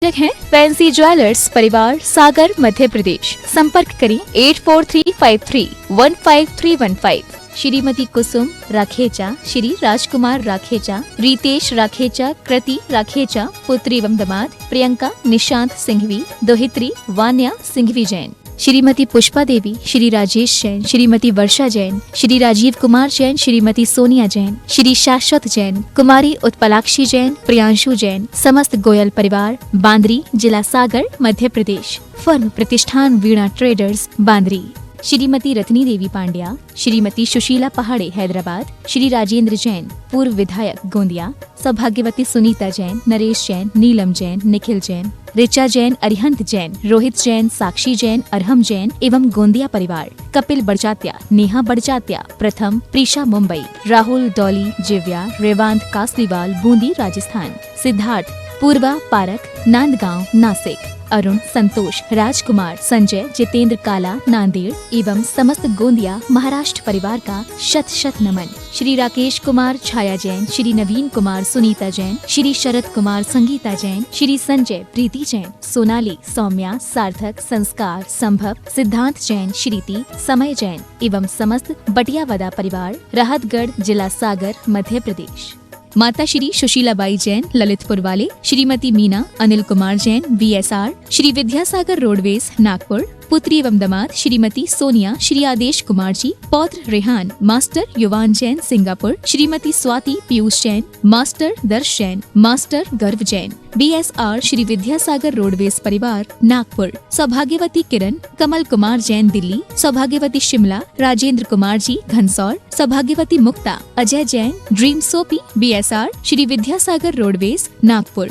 है fancy jewellers परिवार, सागर, मध्य प्रदेश। संपर्क करें 8435315315। श्रीमती कुसुम राखेचा, श्री राजकुमार राखेचा, रितेश राखेचा, कृति राखेचा, पुत्री एवं दामाद प्रियंका निशांत सिंघवी, दोहित्री वान्या सिंघवी जैन, श्रीमती पुष्पा देवी, श्री राजेश जैन, श्रीमती वर्षा जैन, श्री राजीव कुमार जैन, श्रीमती सोनिया जैन, श्री शाश्वत जैन, कुमारी उत्पलाक्षी जैन, प्रियांशु जैन, समस्त गोयल परिवार, बांद्री, जिला सागर, मध्य प्रदेश। फर्म प्रतिष्ठान वीणा ट्रेडर्स, बांद्री। श्रीमती रत्नी देवी पांड्या, श्रीमती सुशीला पहाड़े हैदराबाद, श्री राजेंद्र जैन पूर्व विधायक गोंदिया, सौभाग्यवती सुनीता जैन, नरेश जैन, नीलम जैन, निखिल जैन, ऋचा जैन, अरिहंत जैन, रोहित जैन, साक्षी जैन, अरहम जैन एवं गोंदिया परिवार, कपिल बड़जात्या, नेहा बड़जात्या, प्रथम, प्रीशा मुंबई, राहुल डॉली जिव्या, रेवांत कासलीवाल बूंदी राजस्थान, सिद्धार्थ पूर्वा पारक नांदगांव नासिक, अरुण संतोष राजकुमार संजय जितेंद्र काला नांदेड़ एवं समस्त गोंदिया महाराष्ट्र परिवार का शत शत नमन। श्री राकेश कुमार छाया जैन, श्री नवीन कुमार सुनीता जैन, श्री शरद कुमार संगीता जैन, श्री संजय प्रीति जैन, सोनाली सौम्या सार्थक संस्कार संभव सिद्धांत जैन, श्रीति समय जैन एवं समस्त बटियावदा परिवार, राहतगढ़, जिला सागर, मध्य प्रदेश। माता श्री सुशीलाबाई जैन ललितपुर वाले, श्रीमती मीना अनिल कुमार जैन VSR, श्री विद्यासागर रोडवेज नागपुर, पुत्री एवं दामाद श्रीमती सोनिया, श्री आदेश कुमार जी, पौत्र रेहान, मास्टर युवान जैन सिंगापुर, श्रीमती स्वाति पीयूष जैन, मास्टर दर्श जैन, मास्टर गर्व जैन BSR, श्री विद्यासागर रोडवेज परिवार नागपुर, सौभाग्यवती किरण कमल कुमार जैन दिल्ली, सौभाग्यवती शिमला राजेंद्र कुमार जी घनसौर, सौभाग्यवती मुक्ता अजय जैन ड्रीम सोपी BSR, श्री विद्यासागर रोडवेज नागपुर।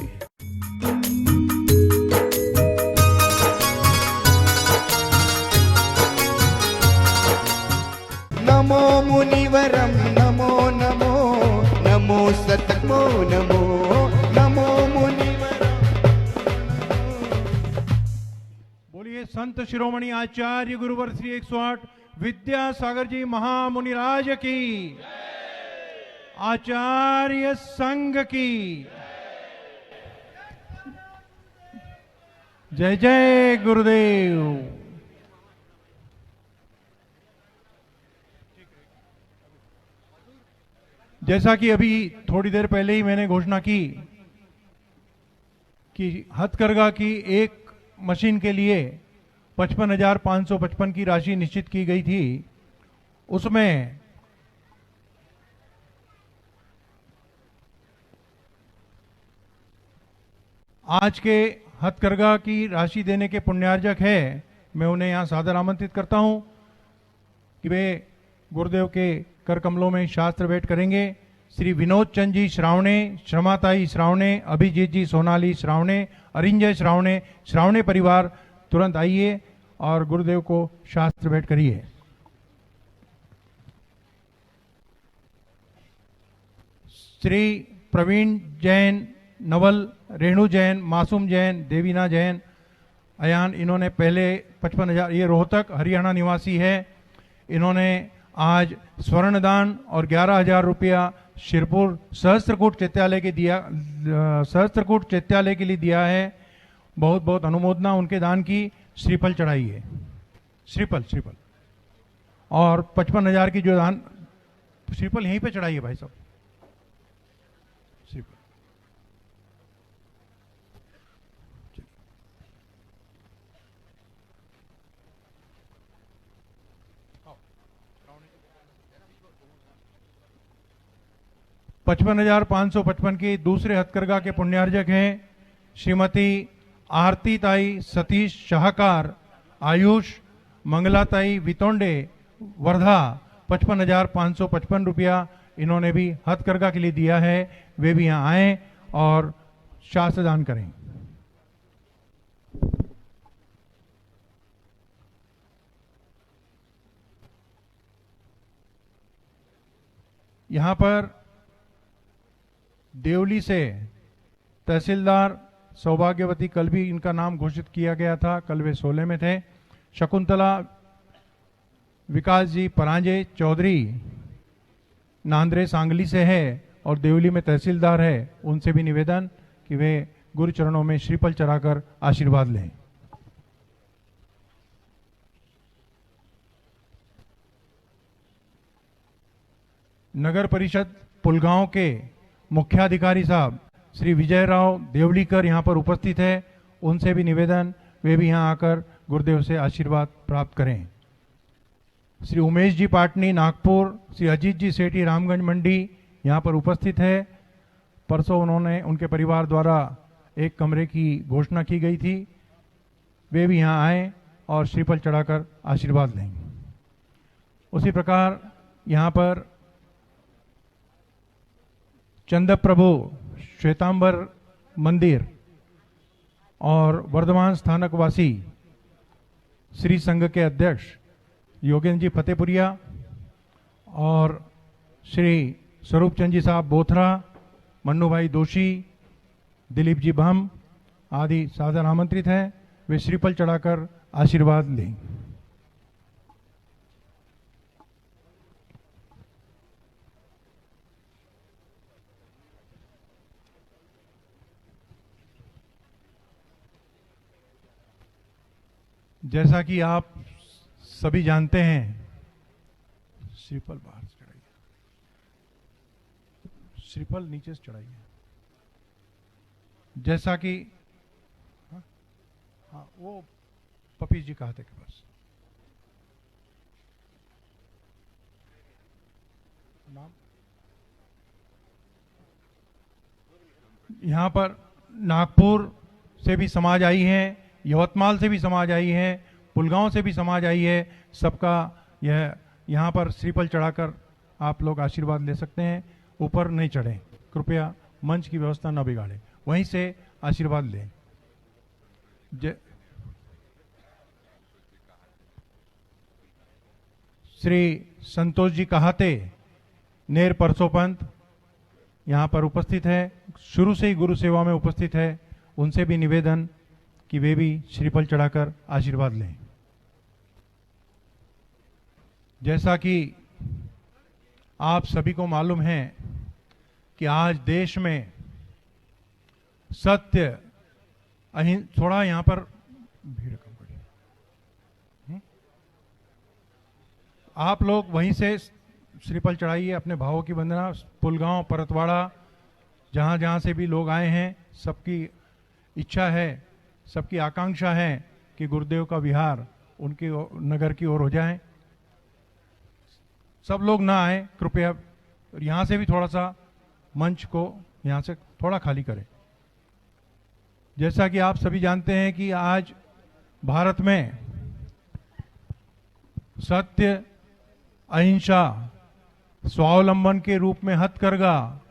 नमो मुनिवरम नमो नमो नमो सतमो नमो नमो मुनिवरम। बोलिए संत शिरोमणि आचार्य गुरुवर श्री 108 विद्यासागर जी महामुनिराज की, आचार्य संघ की जय जय गुरुदेव। जैसा कि अभी थोड़ी देर पहले ही मैंने घोषणा की कि हथकरघा की एक मशीन के लिए 55,555 की राशि निश्चित की गई थी, उसमें आज के हथकरघा की राशि देने के पुण्यार्जक है, मैं उन्हें यहाँ सादर आमंत्रित करता हूँ कि वे गुरुदेव के कर कमलों में शास्त्र भेंट करेंगे। श्री विनोद चंद जी श्रावणे, श्रमाताई श्रावणे, अभिजीत जी सोनाली श्रावणे, अरिंजय श्रावणे, श्रावणे परिवार तुरंत आइए और गुरुदेव को शास्त्र भेंट करिए। श्री प्रवीण जैन, नवल, रेणु जैन, मासूम जैन, देवीना जैन, अयान, इन्होंने पहले 55,000, ये रोहतक हरियाणा निवासी है, इन्होंने आज स्वर्णदान और 11,000 रुपया शिरपुर सहस्त्रकूट चैत्यालय के लिए दिया है। बहुत बहुत अनुमोदना उनके दान की। श्रीफल चढ़ाई है, श्रीफल और 55,000 की जो दान, श्रीफल यहीं पे चढ़ाई है भाई साहब, श्रीफल। 55,555 की दूसरे हथकरघा के पुण्यार्जक हैं श्रीमती आरती ताई सतीश शाहकार, आयुष मंगलाताई वितोंडे वर्धा, 55,555 रुपया इन्होंने भी हथकरघा के लिए दिया है। वे भी यहाँ आए और शास्त्र दान करें। यहाँ पर देवली से तहसीलदार सौभाग्यवती, कल भी इनका नाम घोषित किया गया था, कल वे 16 में थे। शकुंतला विकास जी परांजे चौधरी नांद्रे सांगली से है और देवली में तहसीलदार है, उनसे भी निवेदन कि वे गुरु चरणों में श्रीफल चढ़ाकर आशीर्वाद लें। नगर परिषद पुलगांव के मुख्याधिकारी साहब श्री विजय राव देवलीकर यहाँ पर उपस्थित है। उनसे भी निवेदन, वे भी यहाँ आकर गुरुदेव से आशीर्वाद प्राप्त करें। श्री उमेश जी पाटनी नागपुर, श्री अजीत जी सेठी रामगंज मंडी यहाँ पर उपस्थित है। परसों उनके परिवार द्वारा एक कमरे की घोषणा की गई थी, वे भी यहाँ आए और श्रीफल चढ़ाकर आशीर्वाद लें। उसी प्रकार यहाँ पर चंद्रप्रभु श्वेतांबर मंदिर और वर्धमान स्थानक वासी श्री संघ के अध्यक्ष योगेंद्र जी फतेहपुरिया और श्री स्वरूप चंद जी साहब बोथरा, मन्नू भाई दोषी, दिलीप जी भाम आदि सादर आमंत्रित हैं। वे श्रीफल चढ़ाकर आशीर्वाद लें। जैसा कि आप सभी जानते हैं, श्रीफल बाहर से चढ़ाइए, श्रीफल नीचे से चढ़ाइए। जैसा कि हाँ, वो पपी जी कहा थे के पास नाम। यहाँ पर नागपुर से भी समाज आई है, यवतमाल से भी समाज आई है, पुलगांव से भी समाज आई है। सबका यह यहाँ पर श्रीफल चढ़ाकर आप लोग आशीर्वाद ले सकते हैं। ऊपर नहीं चढ़ें, कृपया मंच की व्यवस्था न बिगाड़ें, वहीं से आशीर्वाद लें। श्री संतोष जी कहाते नेर परसों पंत यहाँ पर उपस्थित है, शुरू से ही गुरु सेवा में उपस्थित है। उनसे भी निवेदन कि वे भी श्रीफल चढ़ाकर आशीर्वाद लें। जैसा कि आप सभी को मालूम है कि आज देश में सत्य थोड़ा यहाँ पर भीड़ कम करिए, आप लोग वहीं से श्रीफल चढ़ाइए, अपने भावों की वंदना। पुलगांव, परतवाड़ा, जहाँ जहाँ से भी लोग आए हैं, सबकी इच्छा है, सबकी आकांक्षा है कि गुरुदेव का विहार उनके नगर की ओर हो जाए। सब लोग ना आए, कृपया यहाँ से भी थोड़ा सा मंच को यहाँ से थोड़ा खाली करें। जैसा कि आप सभी जानते हैं कि आज भारत में सत्य, अहिंसा, स्वावलंबन के रूप में हथकरघा,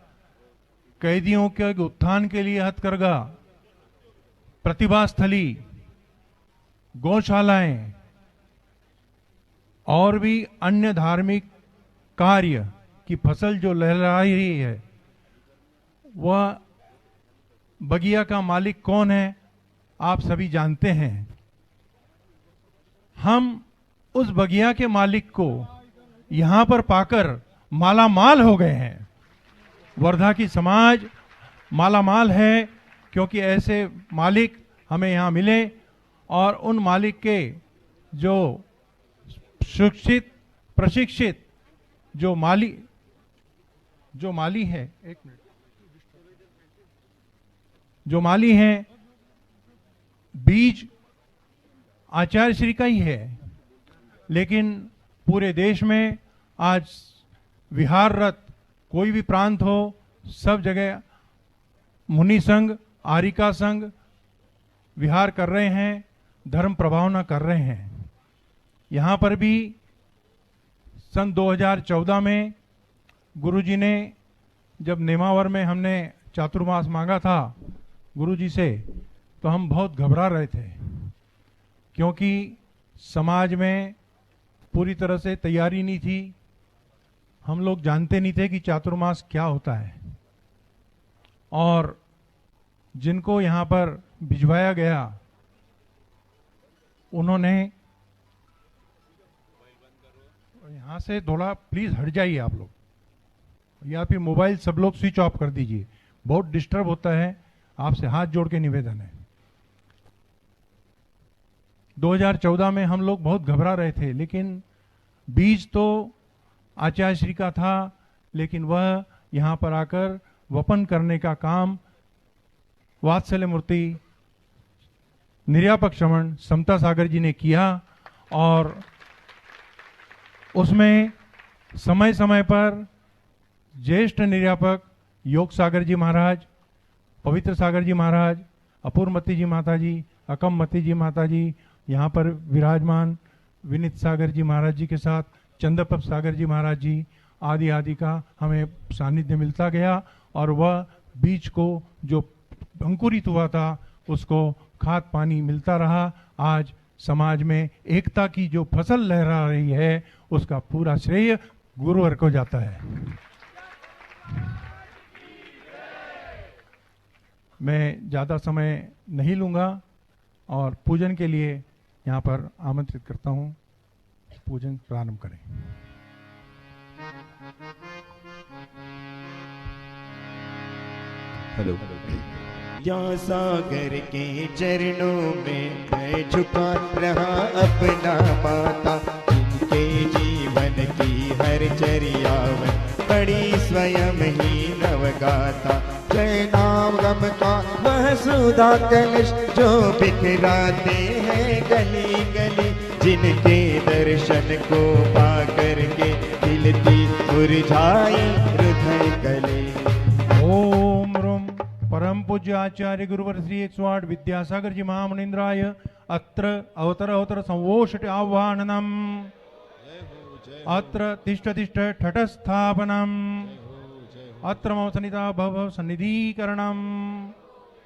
कैदियों के उत्थान के लिए हथकरघा, प्रतिभा स्थली, गौशालाएं और भी अन्य धार्मिक कार्य की फसल जो लहरा रही है, वह बगिया का मालिक कौन है आप सभी जानते हैं। हम उस बगिया के मालिक को यहां पर पाकर मालामाल हो गए हैं। वर्धा की समाज मालामाल है क्योंकि ऐसे मालिक हमें यहाँ मिले और उन मालिक के जो शिक्षित, प्रशिक्षित जो माली है, एक मिनट, जो माली हैं, बीज आचार्य श्री का ही है, लेकिन पूरे देश में आज विहाररत कोई भी प्रांत हो, सब जगह मुनि संघ, आरिका संघ विहार कर रहे हैं, धर्म प्रभावना कर रहे हैं। यहाँ पर भी सन 2014 में गुरुजी ने जब नेमावर में हमने चातुर्मास मांगा था गुरुजी से, तो हम बहुत घबरा रहे थे क्योंकि समाज में पूरी तरह से तैयारी नहीं थी। हम लोग जानते नहीं थे कि चातुर्मास क्या होता है, और जिनको यहाँ पर भिजवाया गया उन्होंने, यहाँ से थोड़ा प्लीज हट जाइए आप लोग, या फिर मोबाइल सब लोग स्विच ऑफ कर दीजिए, बहुत डिस्टर्ब होता है आपसे हाथ जोड़ के निवेदन है। 2014 में हम लोग बहुत घबरा रहे थे, लेकिन बीज तो आचार्य श्री का था, लेकिन वह यहाँ पर आकर वपन करने का काम वात्सल्य मूर्ति निर्यापक श्रवण समता सागर जी ने किया, और उसमें समय समय पर ज्येष्ठ निर्यापक योग सागर जी महाराज, पवित्र सागर जी महाराज, अपूर्वमती जी माता जी, अकममती जी माता जी, यहाँ पर विराजमान विनीत सागर जी महाराज जी के साथ चंद्रप्रभ सागर जी महाराज जी आदि आदि का हमें सानिध्य मिलता गया, और वह बीज को जो अंकुरित हुआ था उसको खाद पानी मिलता रहा। आज समाज में एकता की जो फसल लहरा रही है उसका पूरा श्रेय गुरुवर को जाता है। मैं ज़्यादा समय नहीं लूँगा और पूजन के लिए यहाँ पर आमंत्रित करता हूँ। पूजन प्रारंभ करें। हेलो। या सागर के चरणों में मैं झुका रहा अपना माता, जिनके जीवन की हर चर्यावन बड़ी स्वयं ही नवगाता। जय नाम गम का वह सुधा कलश जो बिखराते हैं गली गली, जिनके दर्शन को पा करके खिलती मुरझाई हृदय कली। ओम रूम परम पूज्य आचार्य गुरुवर श्री 108 विद्यासागर जी महामुनीन्द्राय अत्र अवतर संवोषट आह्वाननम, अत्र तिष्ठ तिष्ठ ठटस्थापनम, अत्र मम सन्निधा भव सन्निधीकरणम।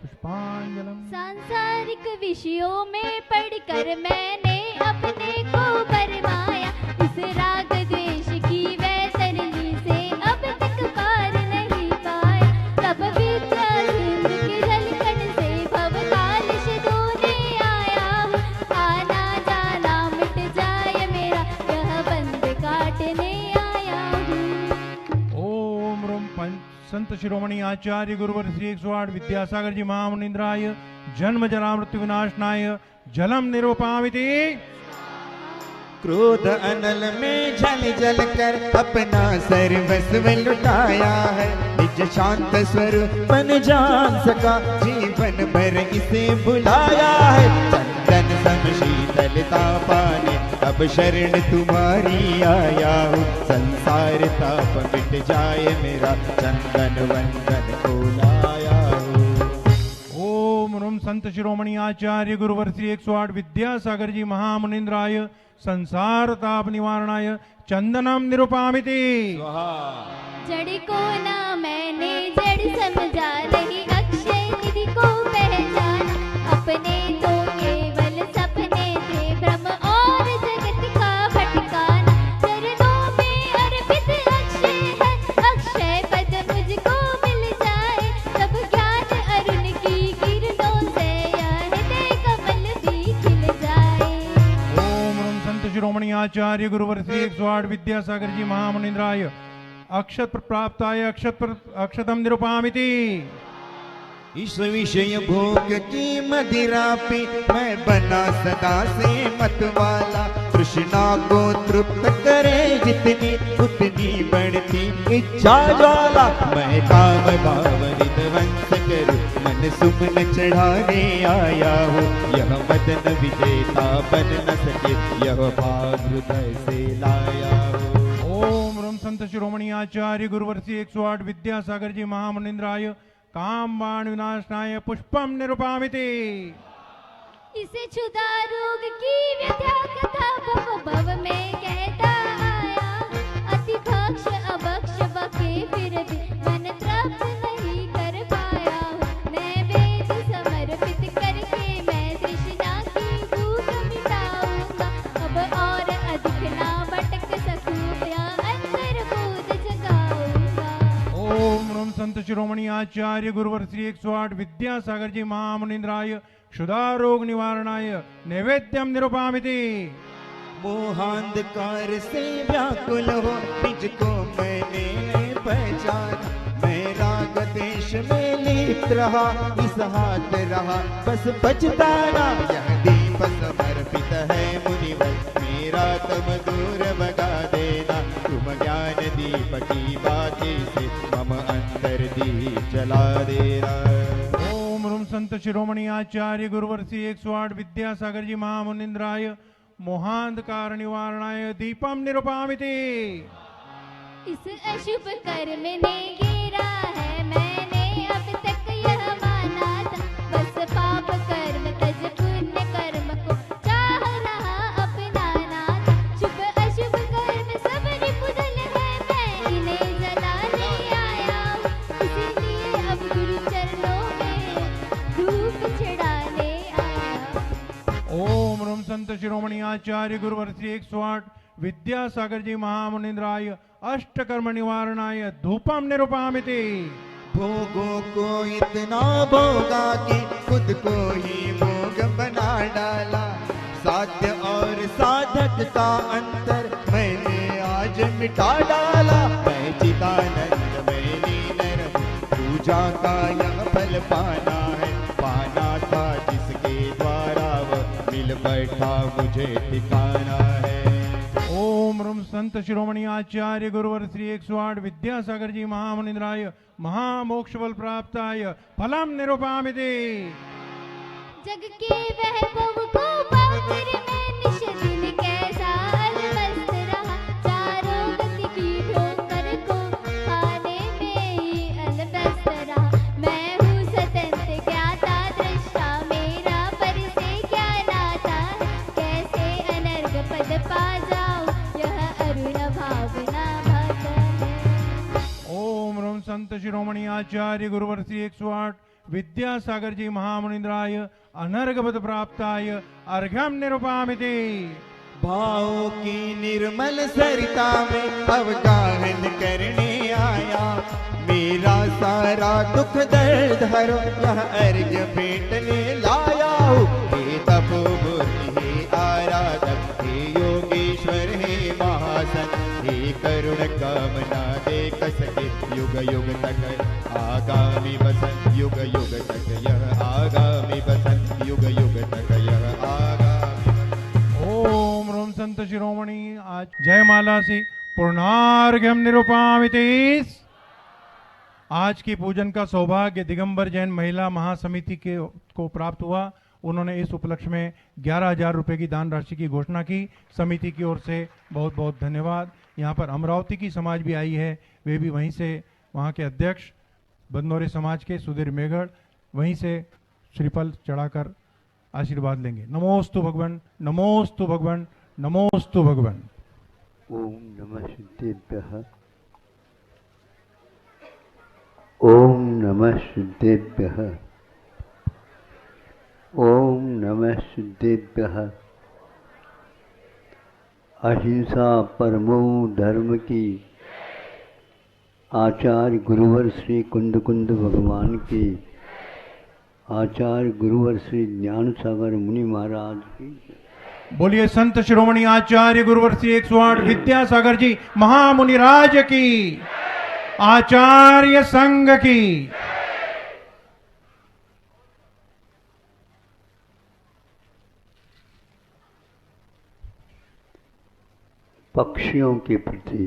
पुष्पांजलम। सांसारिक विषयों में पढ़कर मैंने अपने को बरमाया, इस राग द्वेष की वैतरणी से अब तक पार नहीं पाया। तब विद्या सिंधु के जलकण से भव कालिश धोने आया हूँ, आना जाना मिट जाए मेरा यह बंद काटने आया हूँ। ओम रूम संत शिरोमणि आचार्य गुरुवर श्री 108 विद्यासागर जी महामुनीन्द्राय जन्म जरा मृत्यु विनाशनाय जलम निरूपामिति। क्रोध अनल में जल जल कर अपना सर्वस्व लुटाया है, निज शांत स्वरूप मन जान सका जीवन भर इसे बुलाया है। चंदन सम शीतलता पाने अब शरण तुम्हारी आया हूँ, संसार ताप मिट जाए मेरा चंदन वंदन को लाया हूँ। ओम रूम संत शिरोमणि आचार्य गुरुवर श्री 108 विद्यासागर जी महामुनीन्द्राय संसार ताप निवारणाय चंदनम निरूपामिति। जड़ को ना मैंने जड़ समझा, नहीं अक्षय निधि को पहचाना। अपने तो केवल सपने थे भ्रम और जगत का भटकाना। चरणों में अर्पित अक्षय है, अक्षय पद मुझको मिल जाए। तब ज्ञान अरुण की किरणों से यह हृदय कमल भी खिल जाए। ओम रूम संत शिरोमणि आचार्य गुरुवर श्री 108 विद्यासागर जी महामुनीन्द्राय अक्षत प्राप्ताय अक्षतम निरूपामिति। इस विषय भोग की मदिरा पे मैं बना सदा से मतवाला। तृष्णा को तृप्त करे जितनी उतनी बढ़ती इच्छा ज्वाला। मैं काम भावरित वंश करूं मन सुमन चढ़ाने आया हूँ, यह मदन विजेता बन न सके यह भाग हृदय से लाया हूँ। ओम रूम संत शिरोमणि आचार्य गुरुवर श्री 108 विद्यासागर जी महामुनीन्द्राय काम बाण विनाशनाय पुष्पम निरूपामिति। इसे क्षुधा रोग की व्यथा कथा भव भव में कहता आया। अति भक्ष अभक्ष बके फिर भी मन तृप्त नहीं कर पाया। नैवेद्य समर्पित करके मैं तृष्णा की भूख मिटाऊंगा। अब और अधिक ना भटक सकूं या अंतर बोध जगाऊंगा। ओम रूम संत शिरोमणि आचार्य गुरुवर श्री 108 विद्यासागर जी महामुनीन्द्राय क्षुधा रोग निवारणाय नैवेद्यम निरूपामिति। मोहांधकार से व्याकुल हो निज को मैंने पहचाना। मैं राग गदेश में लिप्त रहा, इस हाथ रहा बस पछताना। यह दीप समर्पित है मुनिवर, मेरा तुम दूर भगा देना। तुम ज्ञान दीप की बाती से मम अंतर दीप जला देना। ओम रूम संत शिरोमणि आचार्य गुरुवर्षी 108 विद्यासागर जी महामुनिंद्राय मोहांधकार निवारणाय दीपम निरूपामिति। इस अशुभ कर्म ने गिरा है मैंने अब तक यह माना था, बस पाप कर्म तज पुण्य कर्म को चाह रहा अपनाना था। शुभ अशुभ कर्म सब रिपुदल है, मैं इन्हें जलाने आया हूँ, इसीलिए अब गुरु चरणों में धूप चढ़ाने आया। ओम रूम संत शिरोमणि आचार्य गुरुवर्षी 108 विद्यासागर जी महामुनिंद्राय अष्टकर्म निवारणाय धूपम निरूपामिति। भोगों को इतना भोगा कि खुद को ही भोग बना डाला। साध्य और साधक का अंतर मैंने आज मिटा डाला। मैं चिदानंद में लीन रहूं, पूजा का यह फल पाना है। पाना था जिसके द्वारा वह मिल बैठा मुझे ठिकाना है। ओम रूम संत शिरोमणि आचार्य गुरुवर्षी 108 विद्यासागर जी महामुनिंद्राय महामोक्ष फल प्राप्ताय फलम निरूपामिति। जग के वैभव को पाकर मैं निश दिन कैसा अलमस्त रहा। चारों गति की ठोकर को खाने में ही अलमस्त रहा। मैं हूँ स्वतंत्र ज्ञाता दृष्टा, मेरा पर से क्या नाता है। कैसे अनर्ग पद पा जाऊं, यह अरुण भावना भाता है। ओम रूम संत शिरोमणि आचार्य गुरुवर्षी 108 विद्यासागर जी महामुनिंद्राय अनर्गपद प्राप्ताय अर्घ्यम निरूपामिति। भाव की निर्मल सरिता में अवगाहन करने आया। मेरा सारा दुख दर्द हरो, यह अर्घ्य भेंटने लाया हूँ। हे तपोमूर्ति हे आराधक, हे योगेश्वर हे महासन, हे करुण कामना देख सके। युग युग तक आगामी बसन, युग युग तक यह आगामी बसन, युग युग तक यह आगामी। ओम रूम संत शिरोमणि आज जयमाला से पूर्णार्घ्यम निरूपामिति। आज की पूजन का सौभाग्य दिगंबर जैन महिला महासमिति के को प्राप्त हुआ। उन्होंने इस उपलक्ष्य में 11,000 रुपए की दान राशि की घोषणा की। समिति की ओर से बहुत बहुत धन्यवाद। यहाँ पर अमरावती की समाज भी आई है, वे भी वहीं से, वहाँ के अध्यक्ष बदनौरे समाज के सुधीर मेघड़ वहीं से श्रीफल चढ़ाकर आशीर्वाद लेंगे। नमोस्तु भगवन, नमोस्तु भगवन, नमोस्तु भगवन। ओम नमः शुद्धेभ्यः, ओम नमः शुद्धेभ्यः, ओम नमः शुद्धेभ्यः। अहिंसा परमो धर्म की आचार्य गुरुवर श्री कुंद कुंद भगवान की, आचार्य गुरुवर श्री ज्ञान सागर मुनि महाराज की। बोलिए संत शिरोमणि आचार्य गुरुवर्षी 108 विद्यासागर जी महामुनि राज की, आचार्य संघ की। पक्षियों के प्रति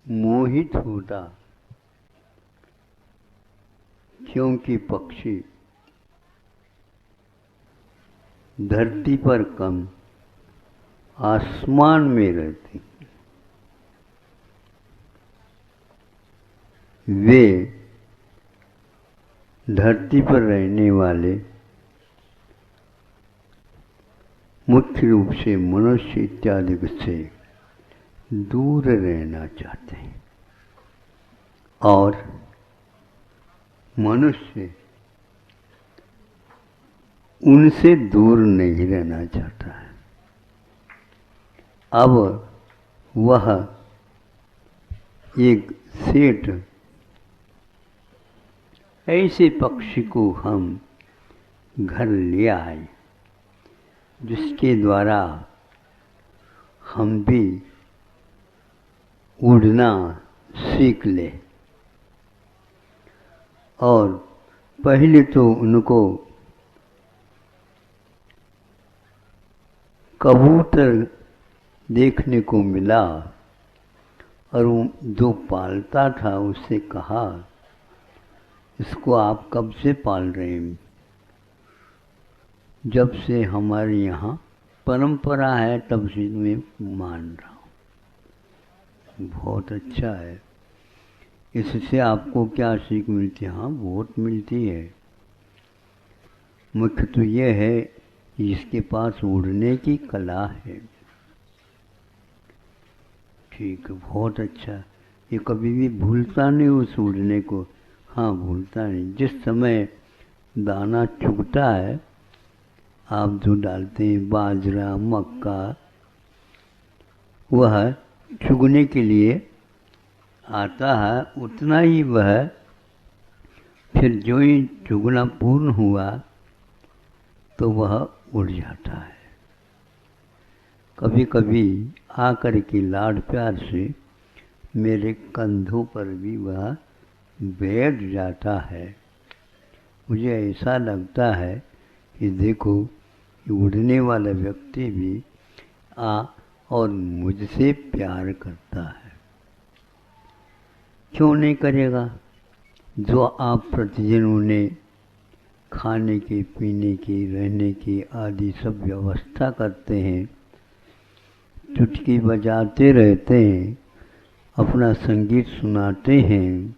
मोहित होता, क्योंकि पक्षी धरती पर कम आसमान में रहते। वे धरती पर रहने वाले मुख्य रूप से मनुष्य इत्यादि से दूर रहना चाहते हैं और मनुष्य उनसे दूर नहीं रहना चाहता है। अब वह एक सेठ ऐसे पक्षी को हम घर ले आए जिसके द्वारा हम भी उड़ना सीख ले। और पहले तो उनको कबूतर देखने को मिला और वो जो पालता था उससे कहा, इसको आप कब से पाल रहे हैं? जब से हमारे यहाँ परंपरा है तब से मैं मान रहा हूँ। बहुत अच्छा है। इससे आपको क्या सीख मिलती है? हाँ, बहुत मिलती है। मुख्य तो ये है कि इसके पास उड़ने की कला है। ठीक है, बहुत अच्छा। ये कभी भी भूलता नहीं उस उड़ने को। हाँ, भूलता नहीं। जिस समय दाना चुगता है, आप जो डालते हैं बाजरा मक्का, वह चुगने के लिए आता है, उतना ही वह फिर जो ही चुगना पूर्ण हुआ तो वह उड़ जाता है। कभी कभी आकर के लाड प्यार से मेरे कंधों पर भी वह बैठ जाता है। मुझे ऐसा लगता है कि देखो, उड़ने वाला व्यक्ति भी और मुझसे प्यार करता है। क्यों नहीं करेगा? जो आप प्रतिदिन उन्हें खाने की, पीने की, रहने की आदि सब व्यवस्था करते हैं, चुटकी बजाते रहते हैं, अपना संगीत सुनाते हैं,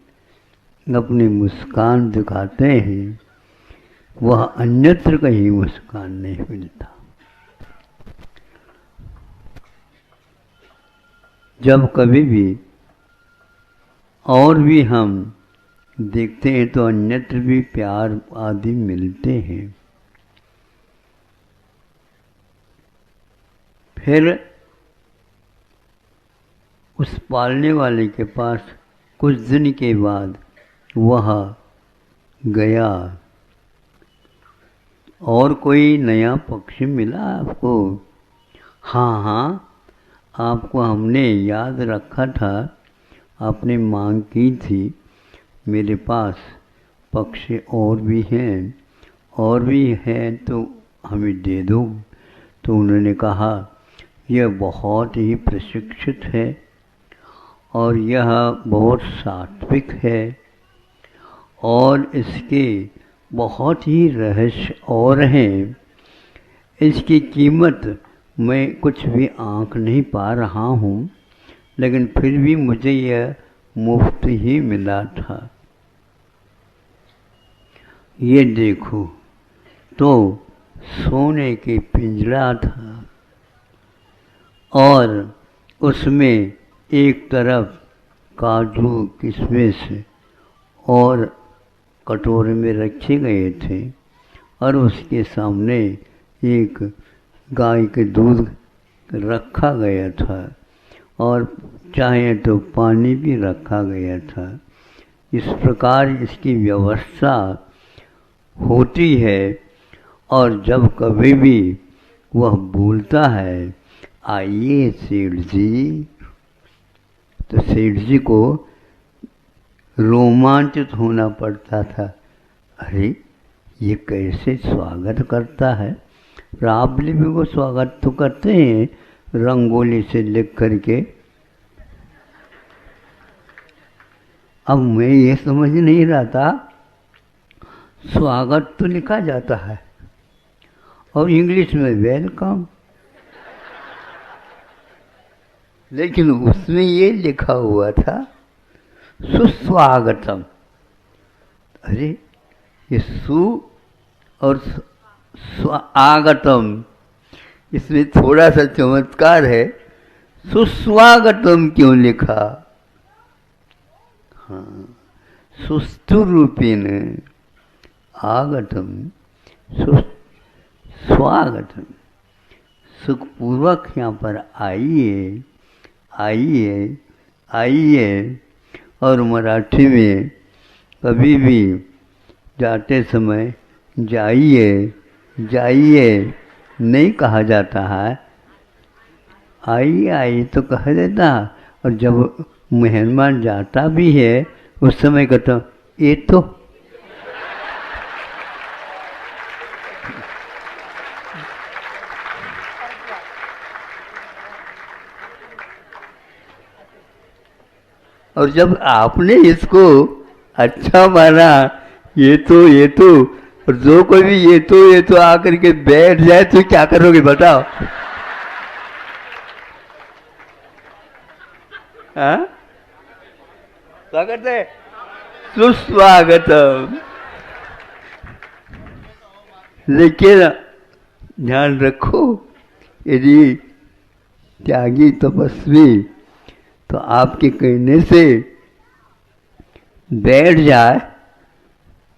अपनी मुस्कान दिखाते हैं, वह अन्यत्र कहीं मुस्कान नहीं मिलता। जब कभी भी और भी हम देखते हैं तो अन्यत्र भी प्यार आदि मिलते हैं। फिर उस पालने वाले के पास कुछ दिन के बाद वह गया और कोई नया पक्षी मिला आपको? हाँ हाँ, आपको हमने याद रखा था, आपने मांग की थी, मेरे पास पक्षी और भी हैं तो हमें दे दो। तो उन्होंने कहा, यह बहुत ही प्रशिक्षित है और यह बहुत सात्विक है और इसके बहुत ही रहस्य और हैं। इसकी कीमत मैं कुछ भी आंक नहीं पा रहा हूँ, लेकिन फिर भी मुझे यह मुफ्त ही मिला था। ये देखो, तो सोने की पिंजरा था और उसमें एक तरफ काजू किशमिश और कटोरे में रखे गए थे और उसके सामने एक गाय के दूध रखा गया था और चाहे तो पानी भी रखा गया था। इस प्रकार इसकी व्यवस्था होती है। और जब कभी भी वह बोलता है, आइए सेठ जी, तो सेठ जी को रोमांचित होना पड़ता था। अरे, ये कैसे स्वागत करता है? रावली भी वो स्वागत तो करते हैं रंगोली से लिख करके। अब मैं ये समझ नहीं रहा था, स्वागत तो लिखा जाता है और इंग्लिश में वेलकम, लेकिन उसमें ये लिखा हुआ था सुस्वागतम। अरे, ये सु और स्वागतम, इसमें थोड़ा सा चमत्कार है। सुस्वागतम क्यों लिखा? हाँ, सुस्तु रूपेण आगतम स्वागतम। सुखपूर्वक यहाँ पर आइए आइए आइए। और मराठी में कभी भी जाते समय जाइए जाइए नहीं कहा जाता है, आइए आइए तो कह देता। और जब मेहमान जाता भी है उस समय कहता हूँ ये तो और जब आपने इसको अच्छा माना ये तो और जो कोई भी ये तो आकर के बैठ जाए तो क्या करोगे बताओ? हाँ, स्वागत है, सुस्वागतम। लेकिन ध्यान रखो, यदि त्यागी तपस्वी तो आपके कहने से बैठ जाए,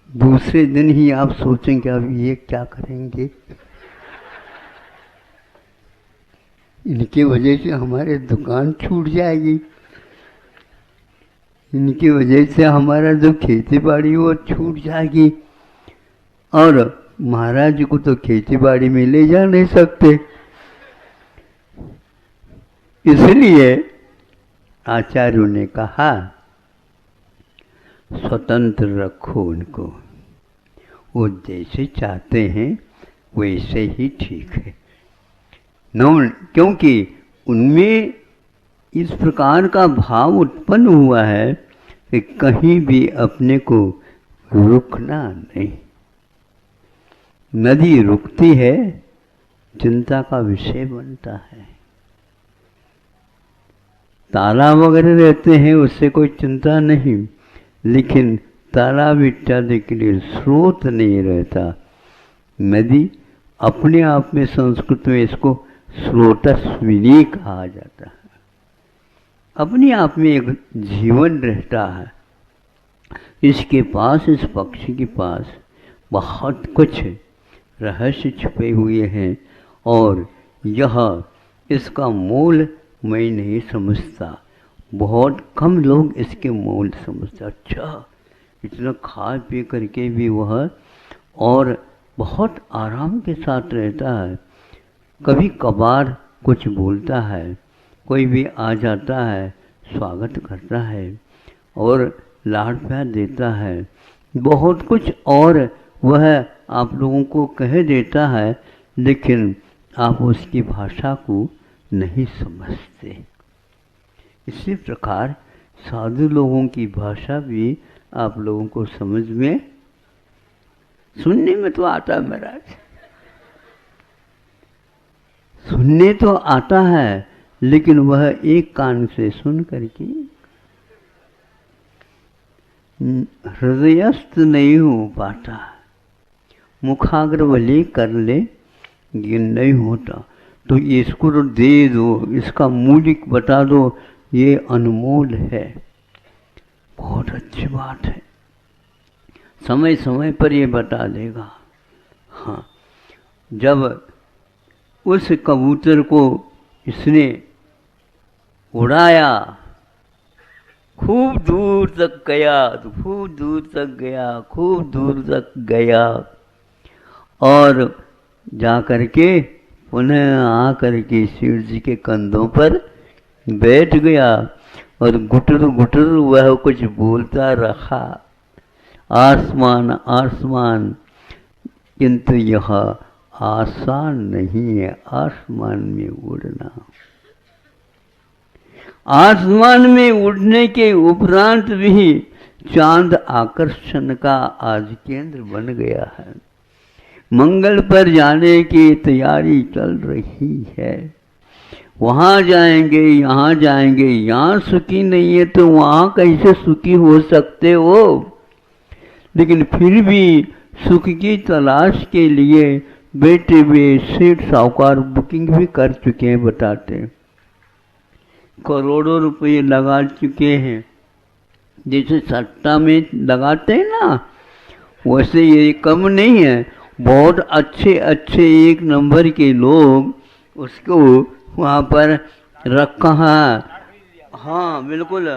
दूसरे दिन ही आप सोचेंगे अब ये क्या करेंगे, इनकी वजह से हमारे दुकान छूट जाएगी, इनकी वजह से हमारा जो खेती बाड़ी वो छूट जाएगी, और महाराज जी को तो खेती बाड़ी में ले जा नहीं सकते। इसलिए आचार्यों ने कहा स्वतंत्र रखो उनको, वो जैसे चाहते हैं वैसे ही ठीक है। क्योंकि उनमें इस प्रकार का भाव उत्पन्न हुआ है कि कहीं भी अपने को रुकना नहीं। नदी रुकती है, चिंता का विषय बनता है। तालाब वगैरह रहते हैं उससे कोई चिंता नहीं, लेकिन तालाब इत्यादि के लिए स्रोत नहीं रहता। नदी अपने आप में संस्कृत में इसको स्रोतस्विनी कहा जाता है, अपने आप में एक जीवन रहता है। इसके पास, इस पक्षी के पास बहुत कुछ रहस्य छुपे हुए हैं, और यह इसका मोल मैं नहीं समझता। बहुत कम लोग इसके मोल समझते। अच्छा, इतना खा पी करके भी वह और बहुत आराम के साथ रहता है। कभी कभार कुछ बोलता है, कोई भी आ जाता है स्वागत करता है और लाड प्यार देता है, बहुत कुछ और वह आप लोगों को कह देता है, लेकिन आप उसकी भाषा को नहीं समझते। इसी प्रकार साधु लोगों की भाषा भी आप लोगों को समझ में, सुनने में तो आता है महाराज, सुनने तो आता है, लेकिन वह एक कान से सुन करके हृदयस्थ नहीं हो पाता। मुखाग्रवली कर ले, ये नहीं होता। तो इसको तो दे दो, इसका मूल्य बता दो, ये अनमोल है। बहुत अच्छी बात है, समय समय पर ये बता देगा। हाँ, जब उस कबूतर को इसने उड़ाया, खूब दूर तक गया, खूब दूर तक गया, खूब दूर तक गया, और जा करके पुनः आ करके शिव जी के कंधों पर बैठ गया, और घुटुर घुटुर वह कुछ बोलता रहा, आसमान आसमान। किंतु यह आसान नहीं है आसमान में उड़ना। आसमान में उड़ने के उपरांत भी चांद आकर्षण का आज केंद्र बन गया है। मंगल पर जाने की तैयारी चल रही है। वहाँ जाएंगे, यहाँ जाएंगे, यहाँ सुखी नहीं है तो वहाँ कैसे सुखी हो सकते हो। लेकिन फिर भी सुख की तलाश के लिए बैठे हुए सेठ साहूकार बुकिंग भी कर चुके हैं, बताते हैं। करोड़ों रुपये लगा चुके हैं, जैसे सट्टा में लगाते हैं ना, वैसे ये कम नहीं है। बहुत अच्छे अच्छे एक नंबर के लोग उसको वहाँ पर रखा है। हाँ बिल्कुल,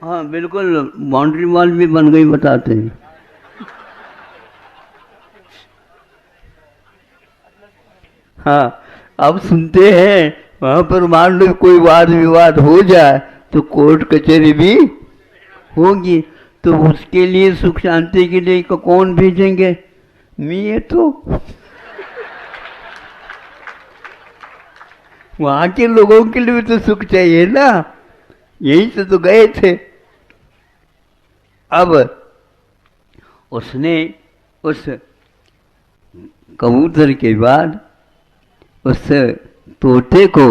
हाँ बिल्कुल, बाउंड्री वॉल भी बन गई, बताते हैं। हाँ, अब सुनते हैं वहाँ पर मान लो कोई वाद विवाद हो जाए तो कोर्ट कचहरी भी होगी। तो उसके लिए सुख शांति के लिए कौन भेजेंगे? मैं तो वहां के लोगों के लिए भी तो सुख चाहिए ना, यही से तो गए थे। अब उसने उस कबूतर के बाद उस तोते को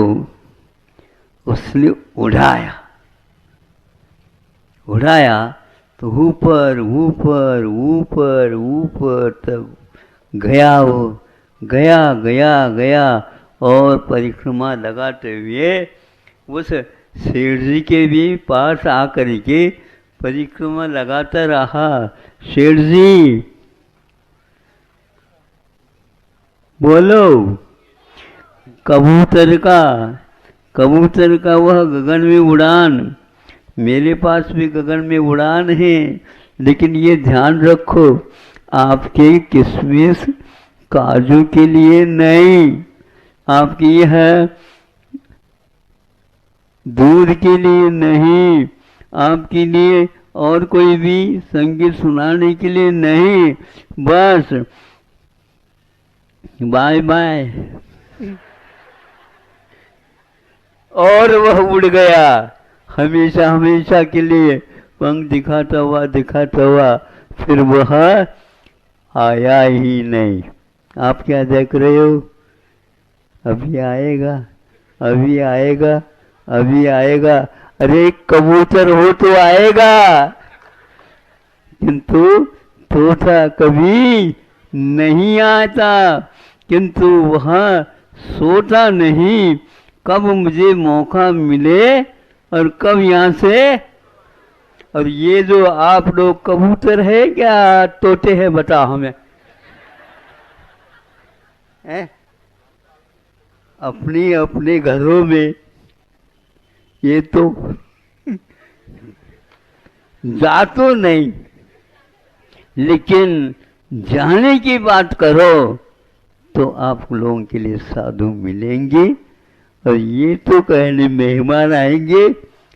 उसने उड़ाया तो ऊपर ऊपर ऊपर ऊपर तब गया वो, गया और परिक्रमा लगाते हुए उस सेठ जी के भी पास आकर के परिक्रमा लगाता रहा। सेठ जी बोलो, कबूतर का वह गगन में उड़ान, मेरे पास भी गगन में उड़ान है, लेकिन ये ध्यान रखो आपके किशमिश काजू के लिए नहीं, आपकी यह दूध के लिए नहीं, आपके लिए और कोई भी संगीत सुनाने के लिए नहीं, बस बाय बाय। और वह उड़ गया हमेशा के लिए, पंख दिखाता हुआ फिर वह आया ही नहीं। आप क्या देख रहे हो? अभी आएगा। अरे कबूतर हो तो आएगा, किंतु तोता कभी नहीं आता, किंतु वह सोता नहीं, कब मुझे मौका मिले और कब यहाँ से। और ये जो आप लोग कबूतर है क्या तोते हैं, बताओ हमें? अपने घरों में ये तो जा तो नहीं, लेकिन जाने की बात करो तो आप लोगों के लिए साधु मिलेंगे, और ये तो कहने मेहमान आएंगे,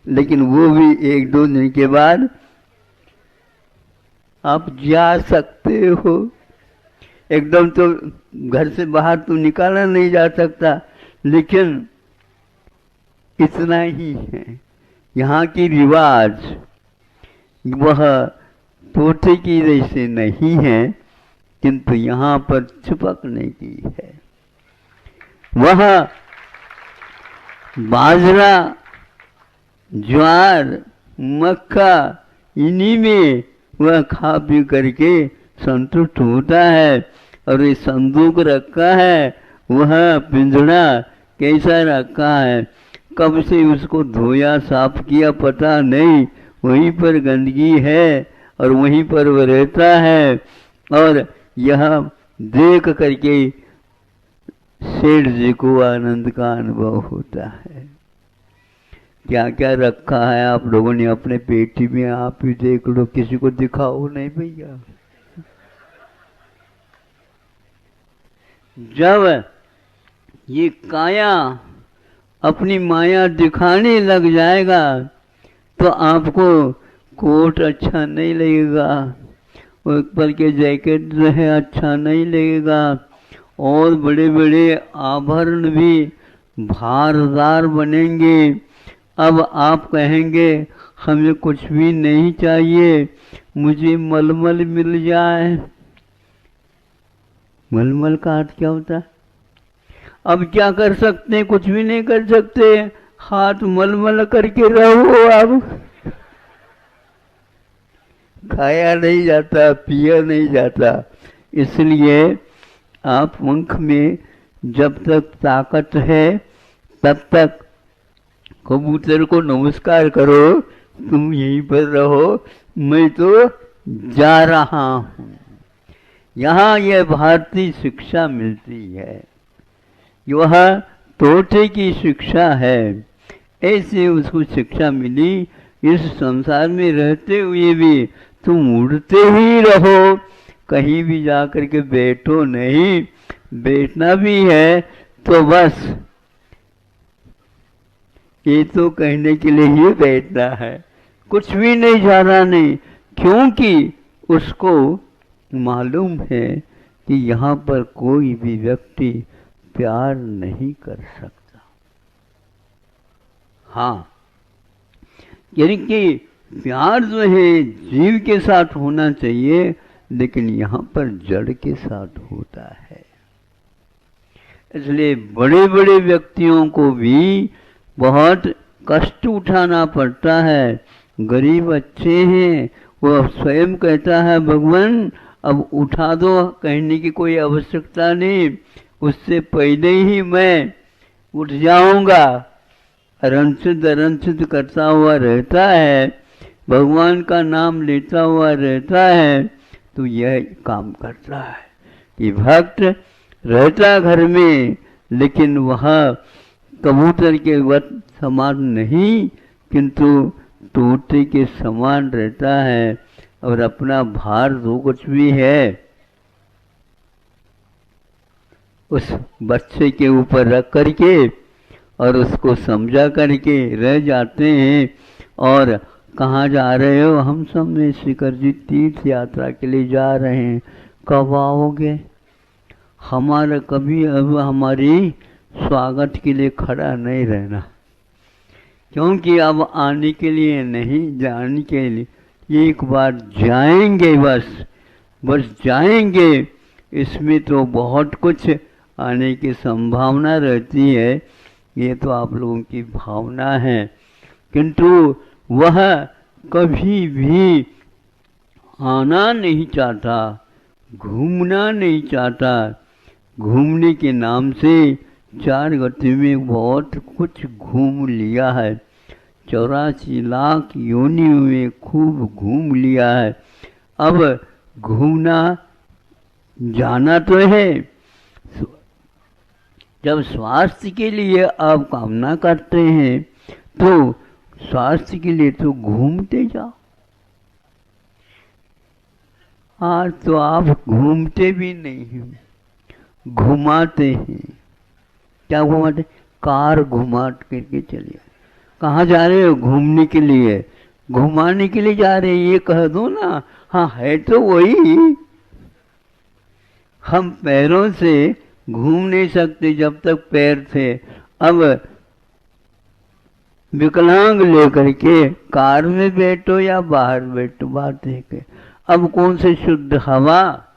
लेकिन वो भी 1-2 दिन के बाद आप जा सकते हो। एकदम तो घर से बाहर तो निकाला नहीं जा सकता, लेकिन इतना ही है यहाँ की रिवाज, वह तोते की जैसे नहीं है, किंतु यहाँ पर चिपकने की है। वह बाजरा, ज्वार, मक्का, इन्हीं में वह खा पी करके संतुष्ट होता है। और ये संदूक रखा है, वह पिंजड़ा कैसा रखा है, कब से उसको धोया साफ किया पता नहीं, वहीं पर गंदगी है और वहीं पर वह रहता है। और यह देख करके सेठ जी को आनंद का अनुभव होता है। क्या क्या रखा है आप लोगों ने अपने पेटी में, आप ही देख लो, किसी को दिखाओ नहीं भैया। जब ये काया अपनी माया दिखाने लग जाएगा तो आपको कोट अच्छा नहीं लगेगा, ऊपर के जैकेट जो है अच्छा नहीं लगेगा, और बड़े बड़े आभरण भी भारदार बनेंगे। अब आप कहेंगे हमें कुछ भी नहीं चाहिए, मुझे मलमल मिल जाए। मलमल का अर्थ क्या होता है? अब क्या कर सकते हैं? कुछ भी नहीं कर सकते, हाथ मलमल करके रहो। अब खाया नहीं जाता, पिया नहीं जाता, इसलिए आप पंख में जब तक ताकत है तब तक कबूतर को नमस्कार करो, तुम यहीं पर रहो, मैं तो जा रहा हूँ। यहाँ यह भारतीय शिक्षा मिलती है, वह तोते की शिक्षा है। ऐसे उसको शिक्षा मिली, इस संसार में रहते हुए भी तुम उड़ते ही रहो, कहीं भी जाकर के बैठो नहीं। बैठना भी है तो बस ये तो कहने के लिए ही बैठा है, कुछ भी नहीं जाना नहीं, क्योंकि उसको मालूम है कि यहाँ पर कोई भी व्यक्ति प्यार नहीं कर सकता। हाँ, यानी कि प्यार जो है जीव के साथ होना चाहिए, लेकिन यहाँ पर जड़ के साथ होता है। इसलिए बड़े बड़े व्यक्तियों को भी बहुत कष्ट उठाना पड़ता है। गरीब अच्छे हैं, वो स्वयं कहता है भगवान अब उठा दो, कहने की कोई आवश्यकता नहीं, उससे पहले ही मैं उठ जाऊंगा। रंचित करता हुआ रहता है, भगवान का नाम लेता हुआ रहता है, तो यह काम करता है कि भक्त रहता घर में, लेकिन वह कबूतर के वत समान नहीं, किंतु तोते के समान रहता है, और अपना भार जो कुछ भी है उस बच्चे के ऊपर रख करके और उसको समझा करके रह जाते हैं। और कहाँ जा रहे हो? हम सब में शिखर जी तीर्थ यात्रा के लिए जा रहे हैं। कब आओगे? हमारा कभी अब हमारी स्वागत के लिए खड़ा नहीं रहना, क्योंकि अब आने के लिए नहीं, जाने के लिए एक बार जाएंगे, बस जाएंगे। इसमें तो बहुत कुछ आने की संभावना रहती है, ये तो आप लोगों की भावना है, किंतु वह कभी भी आना नहीं चाहता, घूमना नहीं चाहता। घूमने के नाम से 4 गति में बहुत कुछ घूम लिया है, 84 लाख योनियों में खूब घूम लिया है। अब घूमना जाना तो है, जब स्वास्थ्य के लिए आप कामना करते हैं तो स्वास्थ्य के लिए तो घूमते जाओ। आज तो आप घूमते भी नहीं हैं, घुमाते हैं। क्या घुमाते? कार घुमा करके चलिए। कहाँ जा रहे हो? घूमने के लिए, घुमाने के लिए जा रहे हैं, ये कह दो ना। हाँ, है तो वही। हम पैरों से घूम नहीं सकते जब तक पैर थे, अब विकलांग लेकर के कार में बैठो या बाहर बैठो, बात है कि अब कौन से शुद्ध हवा,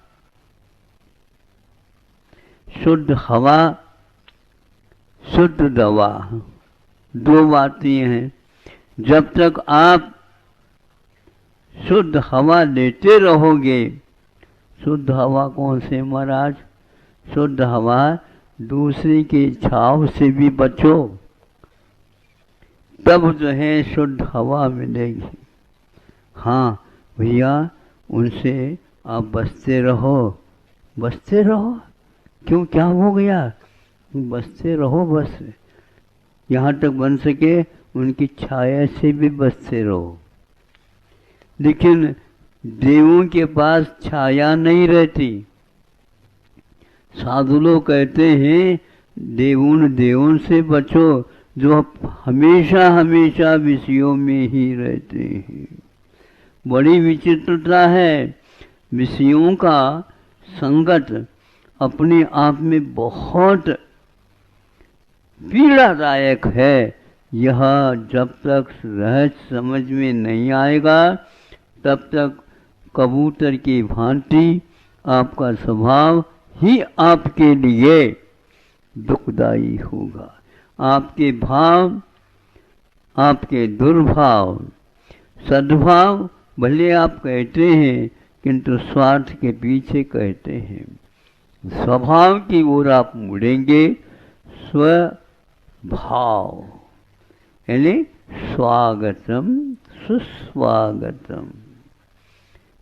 शुद्ध हवा, शुद्ध दवा, दो बातें हैं। जब तक आप शुद्ध हवा लेते रहोगे, शुद्ध हवा कौन से महाराज? शुद्ध हवा दूसरे के छाव से भी बचो, तब जो है शुद्ध हवा मिलेगी। हाँ भैया, उनसे आप बचते रहो, बचते रहो। क्यों, क्या हो गया? बचते रहो, बस यहाँ तक बन सके उनकी छाया से भी बचते रहो। लेकिन देवों के पास छाया नहीं रहती। साधु लोग कहते हैं देवों से बचो, जो हमेशा हमेशा विषयों में ही रहते हैं। बड़ी विचित्रता है, विषयों का संगत अपने आप में बहुत पीड़ादायक है। यह जब तक रहस्य समझ में नहीं आएगा, तब तक कबूतर की भांति आपका स्वभाव ही आपके लिए दुखदायी होगा। आपके भाव, आपके दुर्भाव, सद्भाव भले आप कहते हैं, किंतु स्वार्थ के पीछे कहते हैं। स्वभाव की ओर आप मुड़ेंगे, स्वभाव यानी स्वागतम सुस्वागतम,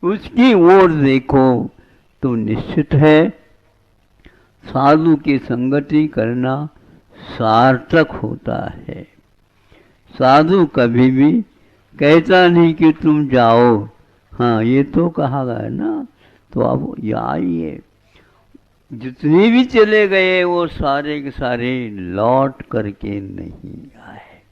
उसकी ओर देखो तो निश्चित है साधु की संगति करना सार्थक होता है। साधु कभी भी कहता नहीं कि तुम जाओ, हाँ ये तो कहा गया ना, तो अब आइए। जितने भी चले गए वो सारे के सारे लौट करके नहीं आए।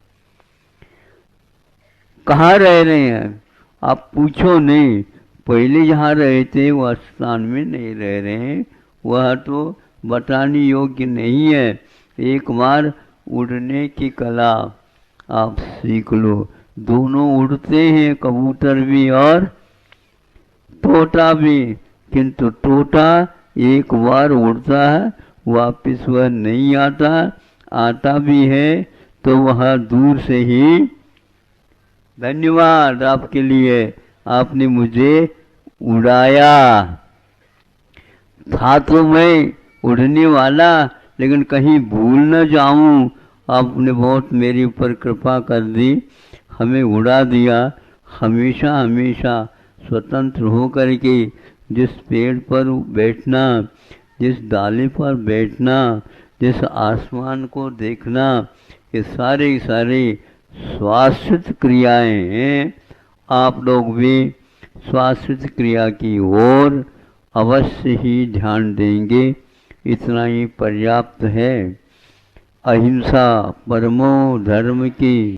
कहाँ रह रहे हैं? आप पूछो नहीं, पहले जहाँ रहे थे वह स्थान में नहीं रह रहे हैं, वह तो बताने योग्य नहीं है। एक बार उड़ने की कला आप सीख लो। दोनों उड़ते हैं, कबूतर भी और तोता भी, किंतु तोता एक बार उड़ता है वापस वह नहीं आता, आता भी है तो वह दूर से ही। धन्यवाद आपके लिए, आपने मुझे उड़ाया। था तो मैं उड़ने वाला, लेकिन कहीं भूल न जाऊं। आपने बहुत मेरे ऊपर कृपा कर दी, हमें उड़ा दिया। हमेशा हमेशा स्वतंत्र हो कर के जिस पेड़ पर बैठना, जिस डाले पर बैठना, जिस आसमान को देखना, ये सारे सारे श्वासित क्रियाएं हैं। आप लोग भी श्वासित क्रिया की ओर अवश्य ही ध्यान देंगे, इतना ही पर्याप्त है। अहिंसा परमो धर्म की।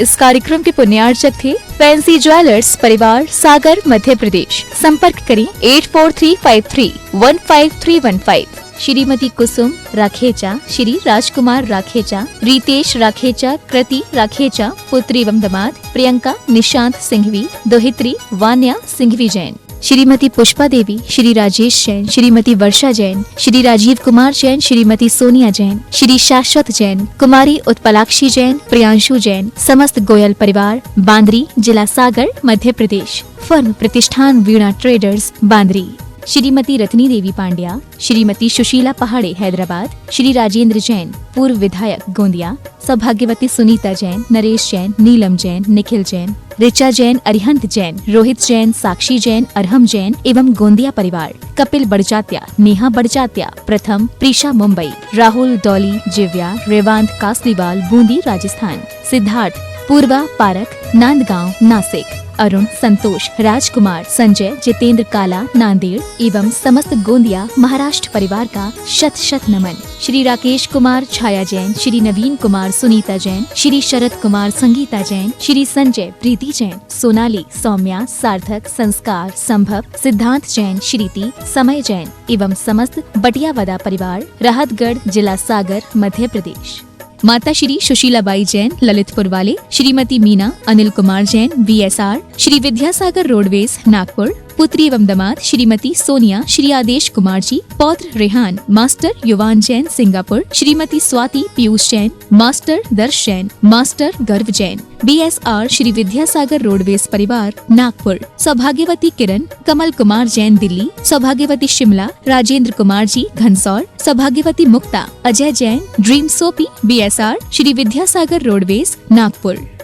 इस कार्यक्रम के पुण्यार्चक थे फैंसी ज्वेलर्स परिवार, सागर, मध्य प्रदेश। संपर्क करें 8435315315। श्रीमती कुसुम राखेचा, श्री राजकुमार राखेचा, रितेश राखेचा, कृति राखेचा, पुत्री एवं दामाद प्रियंका निशांत सिंघवी, दोहित्री वान्या सिंघवी जैन। श्रीमती पुष्पा देवी, श्री राजेश जैन, श्रीमती वर्षा जैन, श्री राजीव कुमार जैन, श्रीमती सोनिया जैन, श्री शाश्वत जैन, कुमारी उत्पलाक्षी जैन, प्रियांशु जैन। समस्त गोयल परिवार, बांद्री, जिला सागर, मध्य प्रदेश। फर्म प्रतिष्ठान वीणा ट्रेडर्स, बांद्री। श्रीमती रत्नी देवी पांड्या, श्रीमती सुशीला पहाड़े हैदराबाद, श्री राजेंद्र जैन पूर्व विधायक गोंदिया, सौभाग्यवती सुनीता जैन, नरेश जैन, नीलम जैन, निखिल जैन, ऋचा जैन, अरिहंत जैन, रोहित जैन, साक्षी जैन, अरहम जैन एवं गोंदिया परिवार। कपिल बड़जात्या, नेहा बड़जात्या, प्रथम, प्रीशा मुंबई, राहुल, डॉली, जिव्या, रेवांत कासलीवाल, बूंदी राजस्थान, सिद्धार्थ, पूर्वा पारक, नांदगांव, नासिक, अरुण, संतोष, राजकुमार, संजय, जितेंद्र काला, नांदेड़ एवं समस्त गोंदिया महाराष्ट्र परिवार का शत शत नमन। श्री राकेश कुमार, छाया जैन, श्री नवीन कुमार, सुनीता जैन, श्री शरद कुमार, संगीता जैन, श्री संजय, प्रीति जैन, सोनाली, सौम्या, सार्थक, संस्कार, संभव, सिद्धांत जैन, श्रीति, समय जैन एवं समस्त बटियावदा परिवार, राहतगढ़, जिला सागर, मध्य प्रदेश। माता श्री सुशीलाबाई जैन, ललितपुर वाले, श्रीमती मीना, अनिल कुमार जैन, VSR, श्री विद्यासागर रोडवेज, नागपुर। पुत्री एवं दामाद श्रीमती सोनिया, श्री आदेश कुमार जी, पौत्र रेहान, मास्टर युवान जैन, सिंगापुर। श्रीमती स्वाति पीयूष जैन, मास्टर दर्श जैन, मास्टर गर्व जैन, BSR, श्री विद्यासागर रोडवेज परिवार, नागपुर। सौभाग्यवती किरण, कमल कुमार जैन, दिल्ली। सौभाग्यवती शिमला, राजेंद्र कुमार जी, घनसौर। सौभाग्यवती मुक्ता, अजय जैन, ड्रीम सोपी, BSR, श्री विद्यासागर रोडवेज, नागपुर।